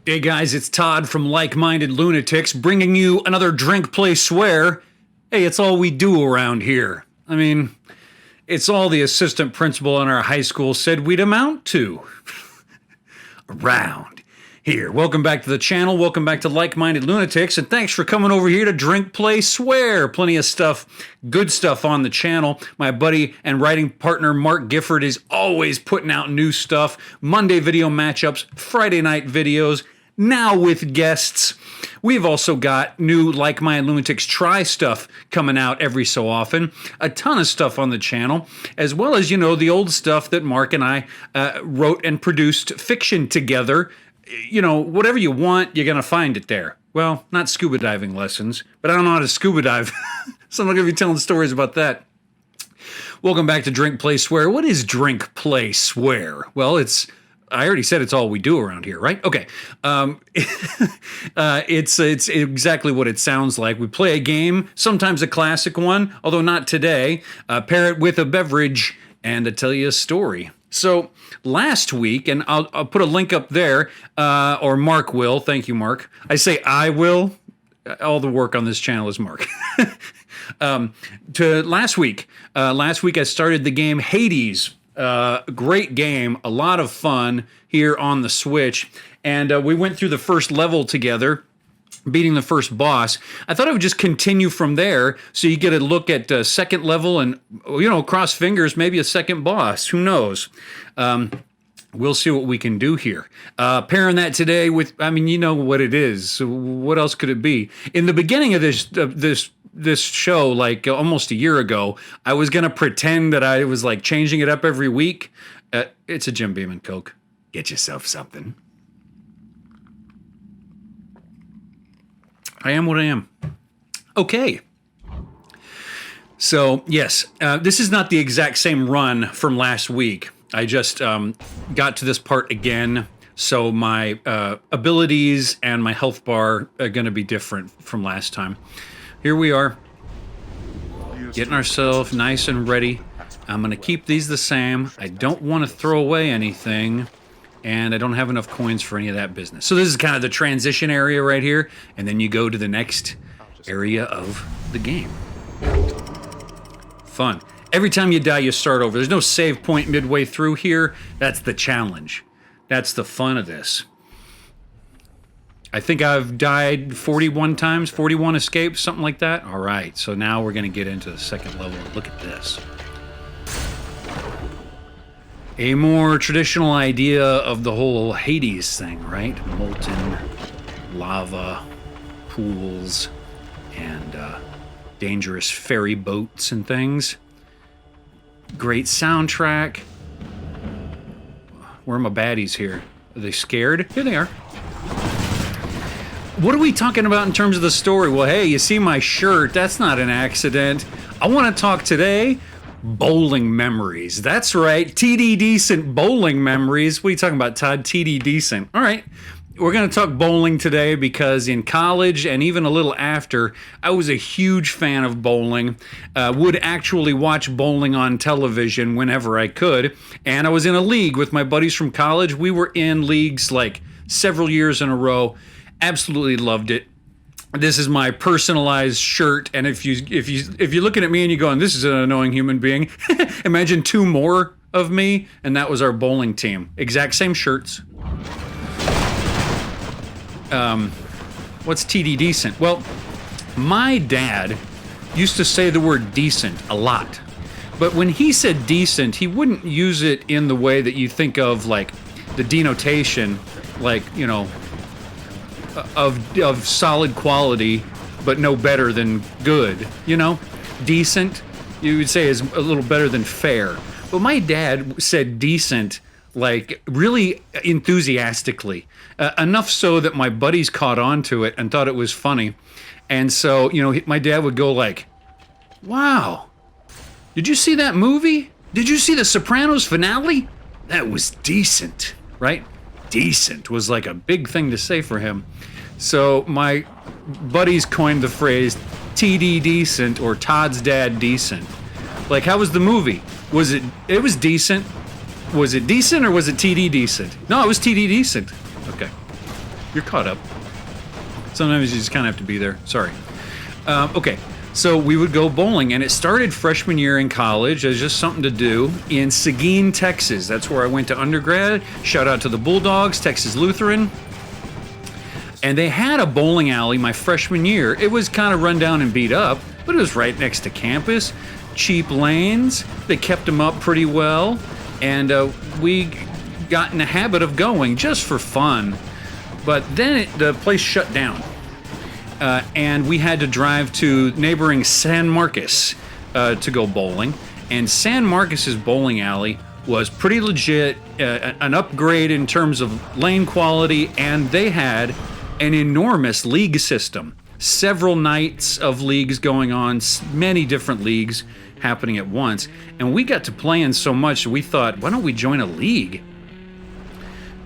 Hey guys, it's Todd from Like-Minded Lunatics bringing you another Drink, Play, Swear. Hey, it's all we do around here. I mean, it's all the assistant principal in our high school said we'd amount to. Around here. Welcome back to the channel. Welcome back to Like-Minded Lunatics, and thanks for coming over here to Drink, Play, Swear. Plenty of stuff, good stuff on the channel. My buddy and writing partner Mark Gifford is always putting out new stuff. Monday video matchups, Friday night videos, now with guests. We've also got new Like-Minded Lunatics Try stuff coming out every so often. A ton of stuff on the channel, as well as, you know, the old stuff that Mark and I wrote and produced fiction together. You know, whatever you want, you're going to find it there. Well, not scuba diving lessons, but I don't know how to scuba dive, so I'm not going to be telling stories about that. Welcome back to Drink, Play, Swear. What is Drink, Play, Swear? Well, I already said it's all we do around here, right? Okay. It's exactly what it sounds like. We play a game, sometimes a classic one, although not today. Pair it with a beverage, and I tell you a story. So last week, and I'll put a link up there, or Mark will. Thank you, Mark. I say I will. All the work on this channel is Mark. To last week I started the game Hades. Great game, a lot of fun here on the Switch, and we went through the first level together, beating the first boss. I thought I would just continue from there, so you get a look at second level and, you know, cross fingers, maybe a second boss. Who knows? We'll see what we can do here. Pairing that today with, I mean, you know what it is. So what else could it be? In the beginning of this show, like almost a year ago, I was going to pretend that I was like changing it up every week. It's a Jim Beam and Coke. Get yourself something. I am what I am. Okay. So, yes, this is not the exact same run from last week. I just got to this part again, so my abilities and my health bar are going to be different from last time. Here we are, getting ourselves nice and ready. I'm going to keep these the same. I don't want to throw away anything, and I don't have enough coins for any of that business. So this is kind of the transition area right here, and then you go to the next area of the game. Fun. Every time you die, you start over. There's no save point midway through here. That's the challenge. That's the fun of this. I think I've died 41 times, 41 escapes, something like that. All right, so now we're going to get into the second level. Look at this. A more traditional idea of the whole Hades thing, right? Molten lava, pools, and dangerous ferry boats and things. Great soundtrack. Where are my baddies here? Are they scared? Here they are. What are we talking about in terms of the story? Well, hey, you see my shirt. That's not an accident. I want to talk today bowling memories. That's right. TD Decent bowling memories. What are you talking about, Todd? TD Decent. All right. We're going to talk bowling today because in college and even a little after, I was a huge fan of bowling. Would actually watch bowling on television whenever I could. And I was in a league with my buddies from college. We were in leagues like several years in a row. Absolutely loved it. This is my personalized shirt, and if you're looking at me and you're going, "This is an annoying human being," imagine two more of me, and that was our bowling team. Exact same shirts. What's TD Decent? Well, my dad used to say the word decent a lot, but when he said decent, he wouldn't use it in the way that you think of, like the denotation, like, you know, of solid quality, but no better than good, you know? Decent, you would say, is a little better than fair. But my dad said decent, like, really enthusiastically. Enough so that my buddies caught on to it and thought it was funny. And so, you know, my dad would go like, "Wow, did you see that movie? Did you see the Sopranos finale? That was decent," right? Decent was like a big thing to say for him. So my buddies coined the phrase TD Decent, or Todd's Dad Decent. Like, how was the movie? It was decent. Was it decent or was it TD Decent? No, it was TD Decent. Okay. You're caught up. Sometimes you just kind of have to be there. Sorry. Okay. So we would go bowling, and it started freshman year in college as just something to do in Seguin, Texas. That's where I went to undergrad. Shout out to the Bulldogs, Texas Lutheran. And they had a bowling alley my freshman year. It was kind of run down and beat up, but it was right next to campus. Cheap lanes. They kept them up pretty well. And we got in the habit of going just for fun. But then the place shut down. And we had to drive to neighboring San Marcos to go bowling. And San Marcos's bowling alley was pretty legit, an upgrade in terms of lane quality, and they had an enormous league system. Several nights of leagues going on, many different leagues happening at once. And we got to playing so much, we thought, why don't we join a league?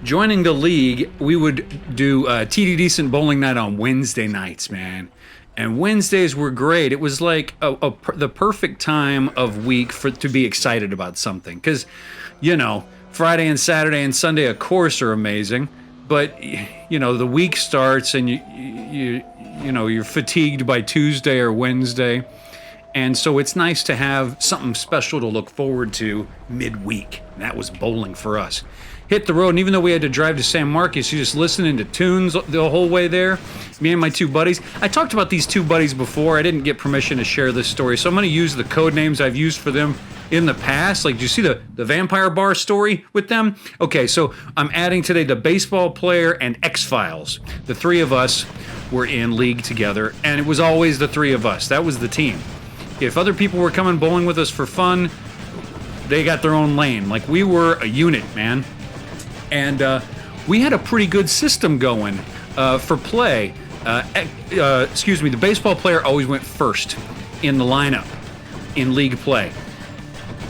Joining the league, we would do TD Decent Bowling Night on Wednesday nights, man. And Wednesdays were great. It was like the perfect time of week to be excited about something. Because, you know, Friday and Saturday and Sunday, of course, are amazing. But, you know, the week starts and you're fatigued by Tuesday or Wednesday. And so it's nice to have something special to look forward to midweek. And that was bowling for us. Hit the road, and even though we had to drive to San Marcos, you just listening to tunes the whole way there. Me and my two buddies. I talked about these two buddies before. I didn't get permission to share this story, so I'm going to use the code names I've used for them in the past. Like, do you see the vampire bar story with them? Okay, so I'm adding today the baseball player and X-Files. The three of us were in league together, and it was always the three of us. That was the team. If other people were coming bowling with us for fun, they got their own lane. Like, we were a unit, man. And we had a pretty good system going for play. The baseball player always went first in the lineup in league play.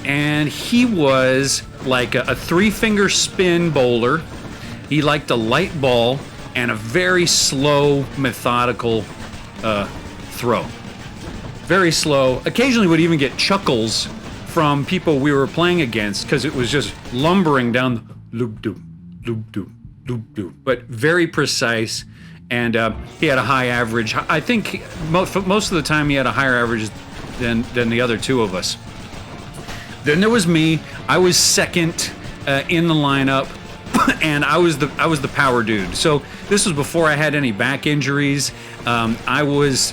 And he was like a three-finger spin bowler. He liked a light ball and a very slow, methodical throw. Very slow. Occasionally would even get chuckles from people we were playing against because it was just lumbering down the loop-doop. Loop-doop, loop-doop, but very precise, and he had a high average. I think most of the time he had a higher average than the other two of us. Then there was me. I was second in the lineup, and I was the power dude. So this was before I had any back injuries. I was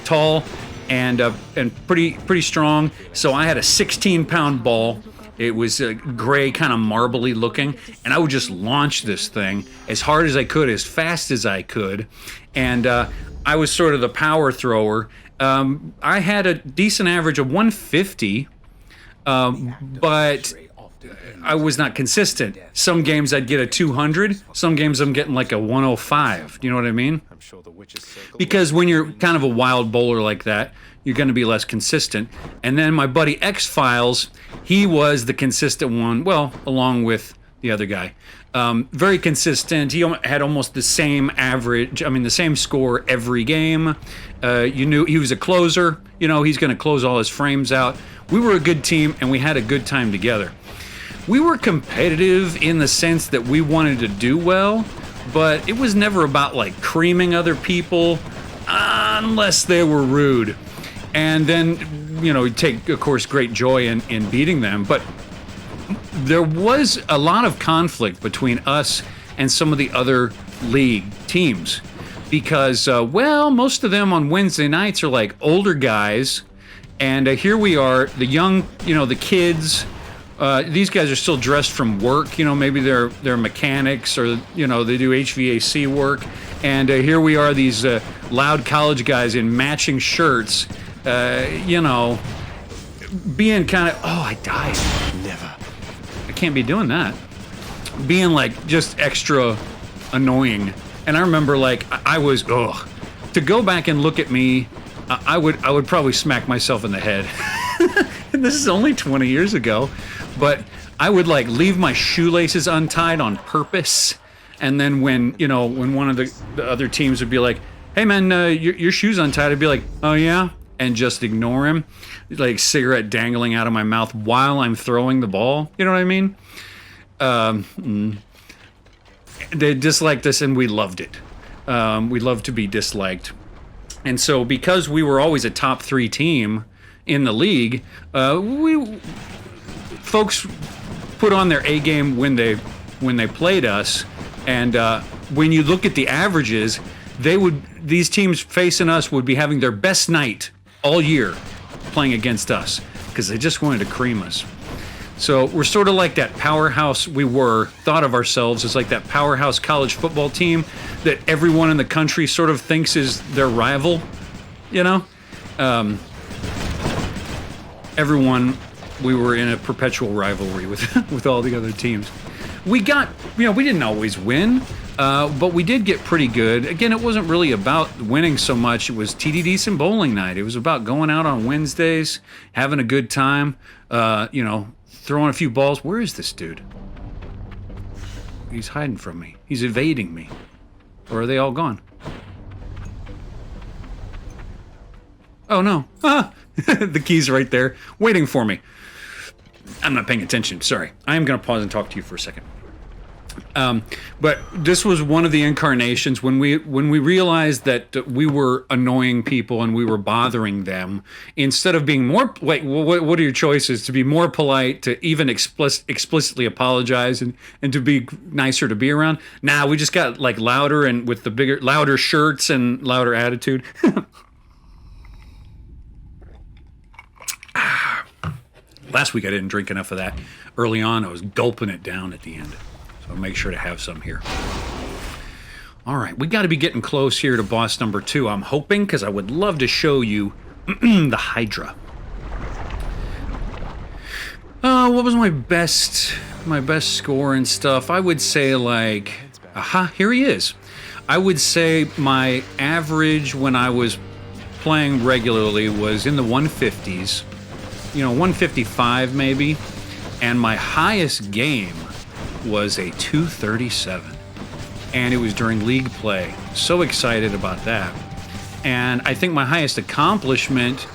tall and pretty strong. So I had a 16-pound ball. It was gray, kind of marbly looking, and I would just launch this thing as hard as I could, as fast as I could, and I was sort of the power thrower. I had a decent average of 150, but I was not consistent. Some games I'd get a 200, some games I'm getting like a 105. Do you know what I mean? Because when you're kind of a wild bowler like that, you're going to be less consistent. And then my buddy X-Files, he was the consistent one, well, along with the other guy. Very consistent. He had almost the same average, the same score every game. You knew he was a closer. You know, he's going to close all his frames out. We were a good team, and we had a good time together. We were competitive in the sense that we wanted to do well, but it was never about, like, creaming other people unless they were rude. And then, you take, of course, great joy in beating them. But there was a lot of conflict between us and some of the other league teams because, most of them on Wednesday nights are like older guys. And here we are, the young, the kids. These guys are still dressed from work. Maybe they're mechanics or, they do HVAC work. And here we are, these loud college guys in matching shirts. Being kind of, I died. Never. I can't be doing that. Being like just extra annoying. And I remember like I was, to go back and look at me, I would probably smack myself in the head. And this is only 20 years ago, but I would like leave my shoelaces untied on purpose. And then when one of the other teams would be like, hey man, your shoe's untied, I'd be like, oh yeah? And just ignore him, like cigarette dangling out of my mouth while I'm throwing the ball. You know what I mean? They disliked us, and we loved it. We loved to be disliked. And so because we were always a top 3 team in the league, folks put on their A game when they played us. And when you look at the averages, these teams facing us would be having their best night all year playing against us because they just wanted to cream us. So we're sort of like that powerhouse thought of ourselves as like that powerhouse college football team that everyone in the country sort of thinks is their rival, you know? We were in a perpetual rivalry with all the other teams. We didn't always win, but we did get pretty good. Again, it wasn't really about winning so much. It was TD Decent Bowling Night. It was about going out on Wednesdays, having a good time, throwing a few balls. Where is this dude? He's hiding from me. He's evading me. Or are they all gone? Oh, no. Ah! The key's right there, waiting for me. I'm not paying attention. Sorry. I am going to pause and talk to you for a second. But this was one of the incarnations when we realized that we were annoying people and we were bothering them. Instead of being more what are your choices? To be more polite, to even explicitly apologize, and to be nicer to be around. Nah, we just got like louder and with the louder shirts and louder attitude. Last week I didn't drink enough of that. Early on, I was gulping it down at the end. So I'll make sure to have some here. All right, we got to be getting close here to boss number 2. I'm hoping, because I would love to show you the Hydra. What was my best score and stuff? I would say like, here he is. I would say my average when I was playing regularly was in the 150s. 155 maybe, and my highest game was a 237, and it was during league play. So excited about that. And I think my highest accomplishment,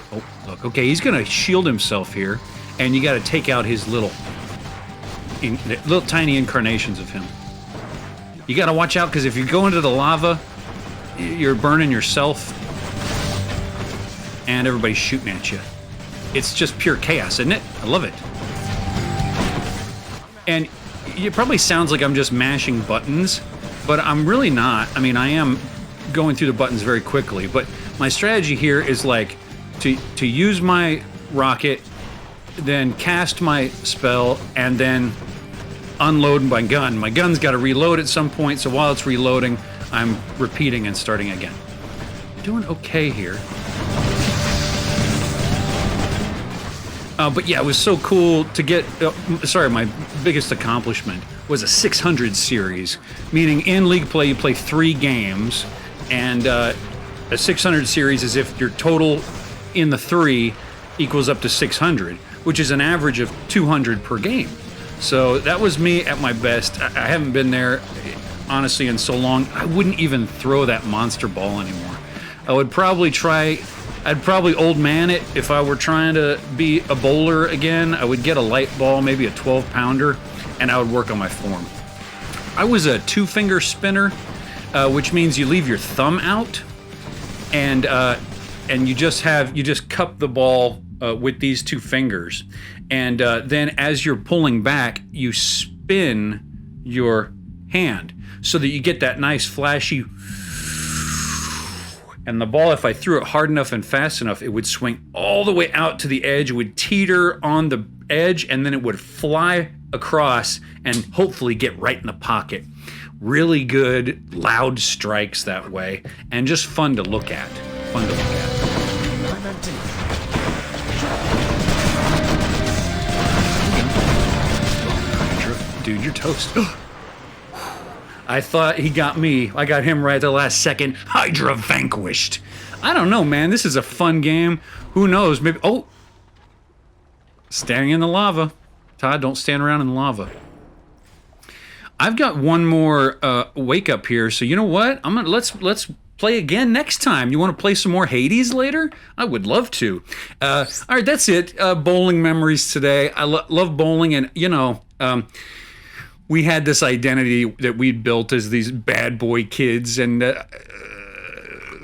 okay, he's gonna shield himself here, and you got to take out his little tiny incarnations of him. You got to watch out, because if you go into the lava, you're burning yourself, and everybody's shooting at you. It's just pure chaos, isn't it? I love it. And it probably sounds like I'm just mashing buttons, but I'm really not. I mean, I am going through the buttons very quickly, but my strategy here is like to use my rocket, then cast my spell, and then unload my gun. My gun's got to reload at some point, so while it's reloading, I'm repeating and starting again. Doing okay here. But yeah, it was so cool to get, my biggest accomplishment was a 600 series, meaning in league play you play 3 games, and a 600 series is if your total in the 3 equals up to 600, which is an average of 200 per game. So that was me at my best. I haven't been there, honestly, in so long. I wouldn't even throw that monster ball anymore. I'd probably old man it if I were trying to be a bowler again. I would get a light ball, maybe a 12-pounder, and I would work on my form. I was a 2-finger spinner, which means you leave your thumb out, and you just cup the ball with these 2 fingers, and then as you're pulling back, you spin your hand so that you get that nice flashy. And the ball, if I threw it hard enough and fast enough, it would swing all the way out to the edge. It would teeter on the edge, and then it would fly across and hopefully get right in the pocket. Really good, loud strikes that way, and just fun to look at. Dude, you're toast. I thought he got me. I got him right at the last second. Hydra vanquished. I don't know, man. This is a fun game. Who knows? Maybe. Oh, standing in the lava. Todd, don't stand around in the lava. I've got one more wake up here. So you know what? Let's play again next time. You want to play some more Hades later? I would love to. All right, that's it. Bowling memories today. I love bowling, and we had this identity that we'd built as these bad boy kids, and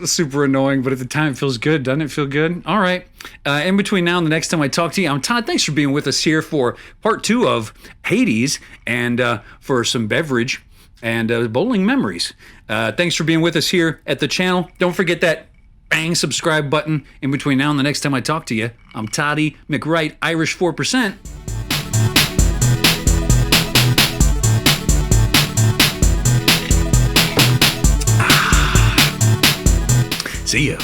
super annoying, but at the time it feels good. Doesn't it feel good? All right. In between now and the next time I talk to you, I'm Todd. Thanks for being with us here for part 2 of Hades, and for some beverage and bowling memories. Thanks for being with us here at the channel. Don't forget that bang subscribe button in between now and the next time I talk to you. I'm Toddy McWright, Irish 4%. See ya.